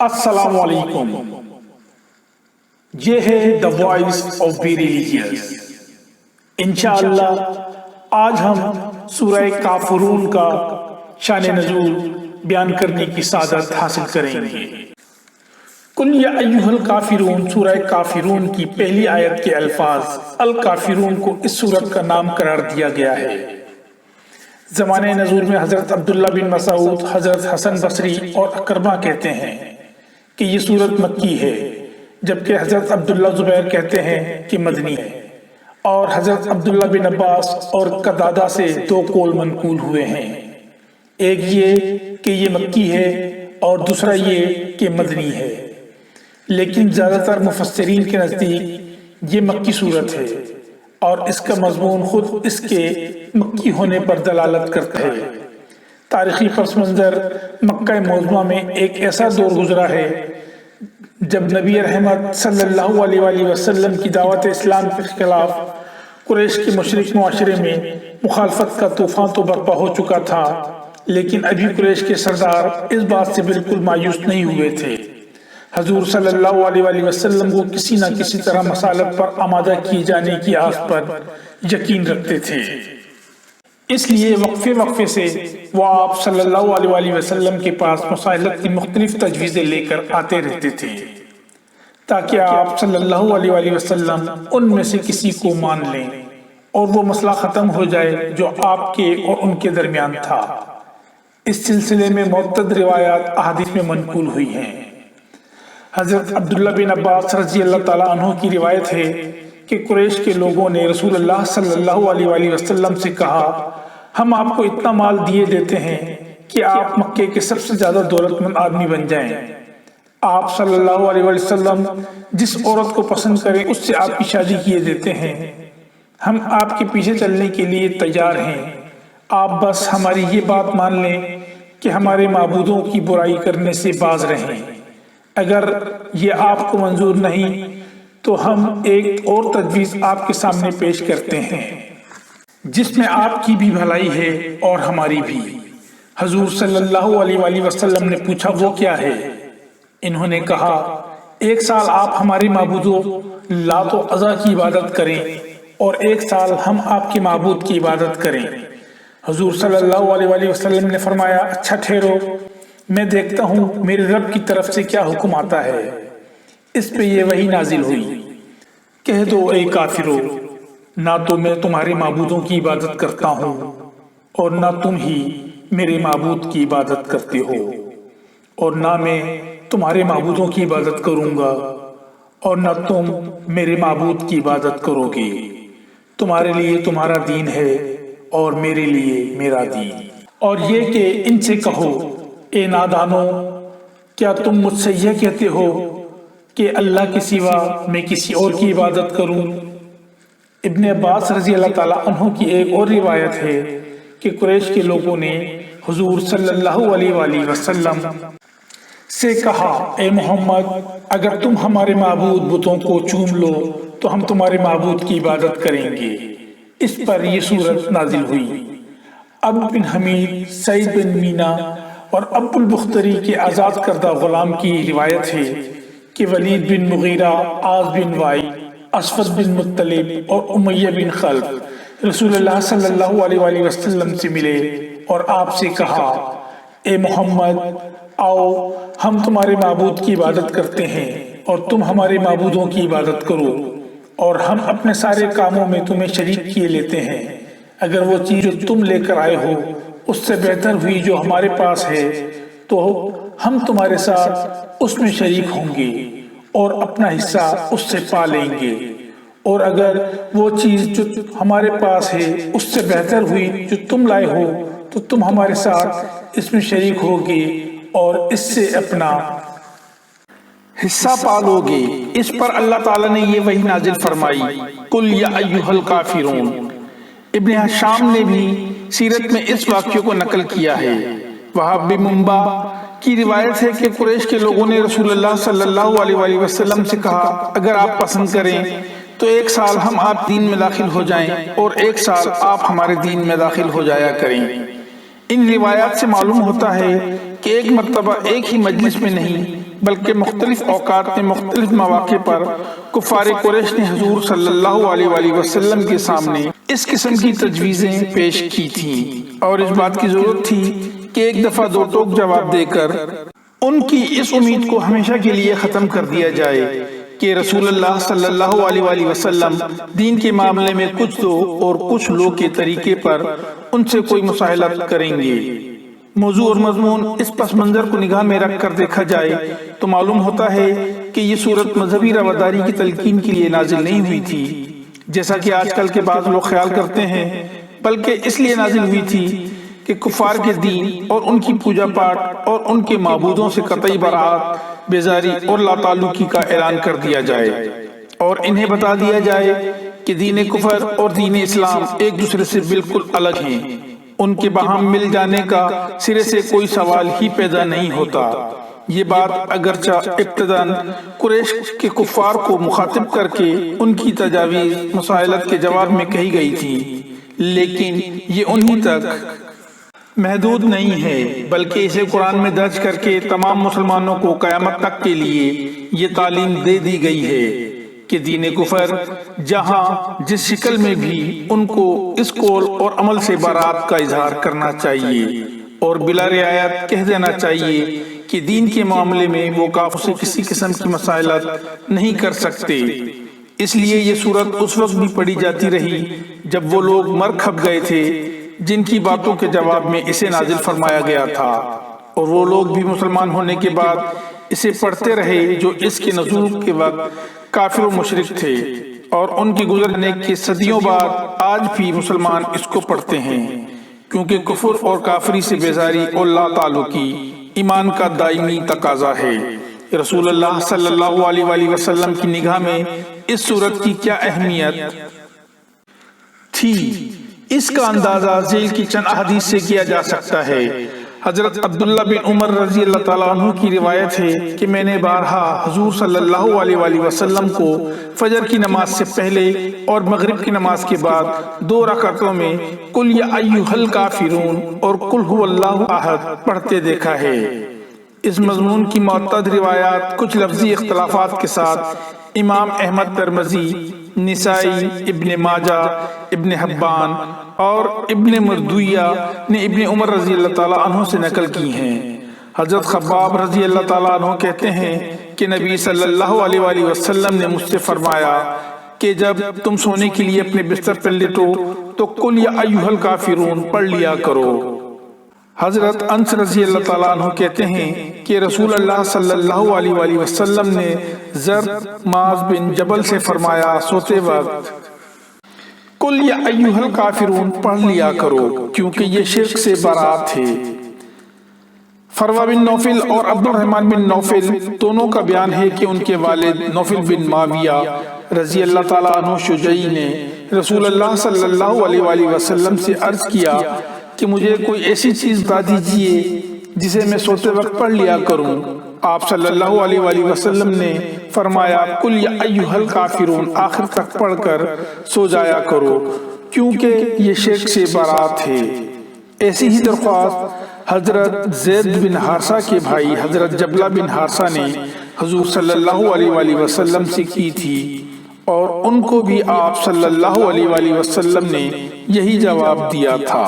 السلام علیکم۔ یہ ہے the voice of be religious. انشاءاللہ آج ہم سورہ کافرون کا شان نزول بیان کرنے کی سعادت حاصل کریں گے۔ قل یا ایھا الکافرون سورہ کافرون کی پہلی آیت کے الفاظ الکافرون کو اس سورت کا نام قرار دیا گیا ہے۔ زمانۂ نزول میں حضرت عبداللہ بن مسعود، حضرت حسن بصری اور اکرمہ کہتے ہیں کہ یہ سورت مکی ہے، جبکہ حضرت عبداللہ زبیر کہتے ہیں کہ مدنی ہے، اور حضرت عبداللہ بن عباس اور قتادہ سے دو قول منقول ہوئے ہیں، ایک یہ کہ یہ مکی ہے اور دوسرا یہ کہ مدنی ہے، لیکن زیادہ تر مفسرین کے نزدیک یہ مکی سورت ہے اور اس کا مضمون خود اس کے مکی ہونے پر دلالت کرتا ہے۔ تاریخی پس منظر مکہ معظمہ میں ایک ایسا دور گزرا ہے جب نبی رحمت صلی اللہ علیہ وآلہ وسلم کی دعوت اسلام کے خلاف قریش کے مشرک معاشرے میں مخالفت کا طوفان تو برپا ہو چکا تھا، لیکن ابھی قریش کے سردار اس بات سے بالکل مایوس نہیں ہوئے تھے۔ حضور صلی اللہ علیہ وآلہ وسلم کو کسی نہ کسی طرح مسالت پر آمادہ کیے جانے کی آس پر یقین رکھتے تھے، اس لیے وقفے سے وہ آپ صلی اللہ علیہ وآلہ وسلم کے پاس مسائلت کی مختلف تجویزیں لے کر آتے رہتے تھے تاکہ آپ صلی اللہ علیہ وآلہ وسلم ان میں سے کسی کو مان لیں اور وہ مسئلہ ختم ہو جائے جو آپ کے اور ان کے درمیان تھا۔ اس سلسلے میں متعدد روایات احادیث میں منقول ہوئی ہیں۔ حضرت عبداللہ بن عباس رضی اللہ تعالیٰ عنہ کی روایت ہے کہ قریش کے لوگوں نے رسول اللہ صلی اللہ علیہ وآلہ وسلم سے کہا، ہم آپ کو اتنا مال دیے دیتے ہیں کہ آپ مکے کے سب سے زیادہ دولت مند آدمی بن جائیں۔ آپ صلی اللہ علیہ وآلہ وسلم جس عورت کو پسند کریں اس سے آپ کی شادی کیے دیتے ہیں۔ ہم آپ کے پیچھے چلنے کے لیے تیار ہیں، آپ بس ہماری یہ بات مان لیں کہ ہمارے معبودوں کی برائی کرنے سے باز رہیں۔ اگر یہ آپ کو منظور نہیں تو ہم ایک اور تجویز آپ کے سامنے پیش کرتے ہیں جس میں آپ کی بھی بھلائی ہے اور ہماری بھی۔ حضور صلی اللہ علیہ وآلہ وسلم نے پوچھا وہ کیا ہے؟ انہوں نے کہا، ایک سال آپ ہمارے معبودوں لات و عزا کی عبادت کریں اور ایک سال ہم آپ کے معبود کی عبادت کریں۔ حضور صلی اللہ علیہ وآلہ وسلم نے فرمایا، اچھا ٹھہرو، میں دیکھتا ہوں میرے رب کی طرف سے کیا حکم آتا ہے۔ اس پہ یہ وحی نازل ہوئی، کہہ دو اے کافرو، نہ تو میں تمہارے معبودوں کی عبادت کرتا ہوں اور نہ تم ہی میرے معبود کی عبادت کرتے ہو، اور نہ میں تمہارے معبودوں کی عبادت کروں گا اور نہ تم میرے معبود کی عبادت کرو گے۔ تمہارے لیے تمہارا دین ہے اور میرے لیے میرا دین۔ اور یہ کہ ان سے کہو، اے نادانو، کیا تم مجھ سے یہ کہتے ہو کہ اللہ کے سوا میں کسی اور کی عبادت کروں؟ ابن عباس رضی اللہ تعالیٰ عنہ کی ایک اور روایت ہے کہ قریش کے لوگوں نے حضور صلی اللہ علیہ وآلہ وسلم سے کہا، اے محمد، اگر تم ہمارے معبود بتوں کو چوم لو تو ہم تمہارے معبود کی عبادت کریں گے۔ اس پر یہ سورت نازل ہوئی۔ ابو بن حمید، سعید بن مینا اور ابو البختری کے آزاد کردہ غلام کی روایت ہے کہ ولید بن مغیرہ، عاص بن وائل، اسود بن مطلب اور امیہ بن خلف رسول اللہ صلی اللہ علیہ وآلہ وسلم سے ملے اور آپ سے کہا، اے محمد، آؤ ہم تمہارے معبود کی عبادت کرتے ہیں اور تم ہمارے معبودوں کی عبادت کرو، اور ہم اپنے سارے کاموں میں تمہیں شریک کیے لیتے ہیں۔ اگر وہ چیز جو تم لے کر آئے ہو اس سے بہتر ہوئی جو ہمارے پاس ہے تو ہم تمہارے ساتھ اس میں شریک ہوں گے اور اپنا حصہ اس سے پا لیں گے، اور اگر وہ چیز جو ہمارے پاس ہے اس سے بہتر ہوئی جو تم لائے ہو تو تم ہمارے ساتھ اس میں شریک ہوگے اور اس سے اپنا حصہ پالو گے۔ اس پر اللہ تعالیٰ نے یہ وحی نازل فرمائی، قل یا ایھا الکافرون۔ ابن حشام نے بھی سیرت میں اس واقعے کو نقل کیا ہے۔ وہاب بن منبع کی روایت ہے کہ قریش کے لوگوں نے رسول اللہ صلی اللہ علیہ وآلہ وسلم سے کہا، اگر آپ پسند کریں تو ایک سال ہم آپ دین میں داخل ہو جائیں اور ایک سال آپ ہمارے دین میں داخل ہو جایا کریں۔ ان روایات سے معلوم ہوتا ہے کہ ایک مرتبہ ایک ہی مجلس میں نہیں بلکہ مختلف اوقات میں مختلف مواقع پر کفار قریش نے حضور صلی اللہ علیہ وآلہ وسلم کے سامنے اس قسم کی تجویزیں پیش کی تھیں، اور اس بات کی ضرورت تھی کہ ایک دفعہ دو ٹوک جواب دے کر ان کی اس امید کو ہمیشہ کے لیے ختم کر دیا جائے کہ رسول اللہ صلی اللہ علیہ وآلہ وسلم دین کے معاملے میں کچھ دو اور کچھ لو کے طریقے پر ان سے کوئی مساہلت کریں گے۔ موضوع اور مضمون اس پس منظر کو نگاہ میں رکھ کر دیکھا جائے تو معلوم ہوتا ہے کہ یہ صورت مذہبی رواداری کی تلقین کے لیے نازل نہیں ہوئی تھی جیسا کہ آج کل کے بعض لوگ خیال کرتے ہیں، بلکہ اس لیے نازل ہوئی تھی کہ کفار کے دین اور ان کی پوجا پاٹ اور ان کے معبودوں سے قطعی برات، بیزاری اور لا تعلقی کا اعلان کر دیا جائے، اور انہیں بتا دیا جائے کہ دین کفر اور دین اسلام ایک دوسرے سے بالکل الگ ہیں، ان کے باہم مل جانے کا سرے سے کوئی سوال ہی پیدا نہیں ہوتا۔ یہ بات اگرچہ ابتداً قریش کے کفار کو مخاطب کر کے ان کی تجاویز مسائلت کے جواب میں کہی گئی تھی، لیکن یہ انہی تک محدود نہیں ہے، بلکہ اسے قرآن میں درج کر کے تمام مسلمانوں کو قیامت تک کے لیے یہ تعلیم دے دی گئی ہے کہ دین کفر جہاں جس شکل میں بھی ان کو اس قول اور عمل سے برات کا اظہار کرنا چاہیے اور بلا رعایت کہہ دینا چاہیے کہ دین کے معاملے میں وہ کافر سے کسی قسم کی مسائلت نہیں کر سکتے۔ اس لیے یہ صورت اس وقت بھی پڑھی جاتی رہی جب وہ لوگ مر کھپ گئے تھے جن کی باتوں کے جواب میں اسے نازل فرمایا گیا تھا، اور وہ لوگ بھی مسلمان ہونے کے بعد اسے پڑھتے رہے جو اس کے نزول کے وقت کافر و مشرک تھے، اور ان کے گزرنے کے صدیوں بعد آج بھی مسلمان اس کو پڑھتے ہیں، کیونکہ کفر اور کافری سے بیزاری اور لا تعلقی ایمان کا دائمی تقاضا ہے۔ رسول اللہ صلی اللہ علیہ وآلہ وسلم کی نگاہ میں اس صورت کی کیا اہمیت تھی، اس کا اندازہ ذیل کی چند احادیث سے کیا جا سکتا ہے۔ حضرت عبداللہ بن عمر رضی اللہ تعالیٰ عنہ کی روایت ہے کہ میں نے بارہا حضور صلی اللہ علیہ وآلہ وسلم کو فجر کی نماز سے پہلے اور مغرب کی نماز کے بعد 2 رکعتوں میں قل یا ایھا الکافرون اور قل ھو اللہ احد پڑھتے دیکھا ہے۔ اس مضمون کی معتد روایات کچھ لفظی اختلافات کے ساتھ امام احمد ترمذی، نسائی، ابن ماجہ، ابن حبان اور ابن مردویہ نے ابن عمر رضی اللہ تعالیٰ عنہ سے نقل کی ہیں۔ حضرت خباب رضی اللہ تعالیٰ عنہ کہتے ہیں کہ نبی صلی اللہ علیہ وآلہ وسلم نے مجھ سے فرمایا کہ جب تم سونے کے لیے اپنے بستر پر لیٹو تو قل یا ایھا الکافرون پڑھ لیا کرو۔ حضرت انس رضی اللہ تعالیٰ عنہ کہتے ہیں کہ رسول اللہ صلی اللہ علیہ وآلہ وسلم نے زر معاذ بن جبل سے فرمایا سوتے وقت قل یا ایھا الکافرون پڑھ لیا کرو، کیونکہ یہ شرک سے برات ہے۔ فروا بن نوفل اور عبد الرحمن بن نوفل دونوں کا بیان ہے کہ ان کے والد نوفل بن معاویہ رضی اللہ تعالیٰ عنہ شجعی نے رسول اللہ صلی اللہ علیہ وآلہ وسلم سے عرض کیا کہ مجھے کوئی ایسی چیز بتا دیجئے جسے میں سوتے وقت پڑھ لیا کروں۔ آپ صلی اللہ علیہ وآلہ وسلم نے فرمایا قل یا ایھا الکافرون آخر تک پڑھ کر سو جایا کرو، کیونکہ یہ شرک سے برات ہے۔ ایسی ہی درخواست حضرت زید بن حارثہ کے بھائی حضرت جبلہ بن حارثہ نے حضور صلی اللہ علیہ وآلہ وسلم سے کی تھی، اور ان کو بھی آپ صلی اللہ علیہ وآلہ وسلم نے یہی جواب دیا تھا۔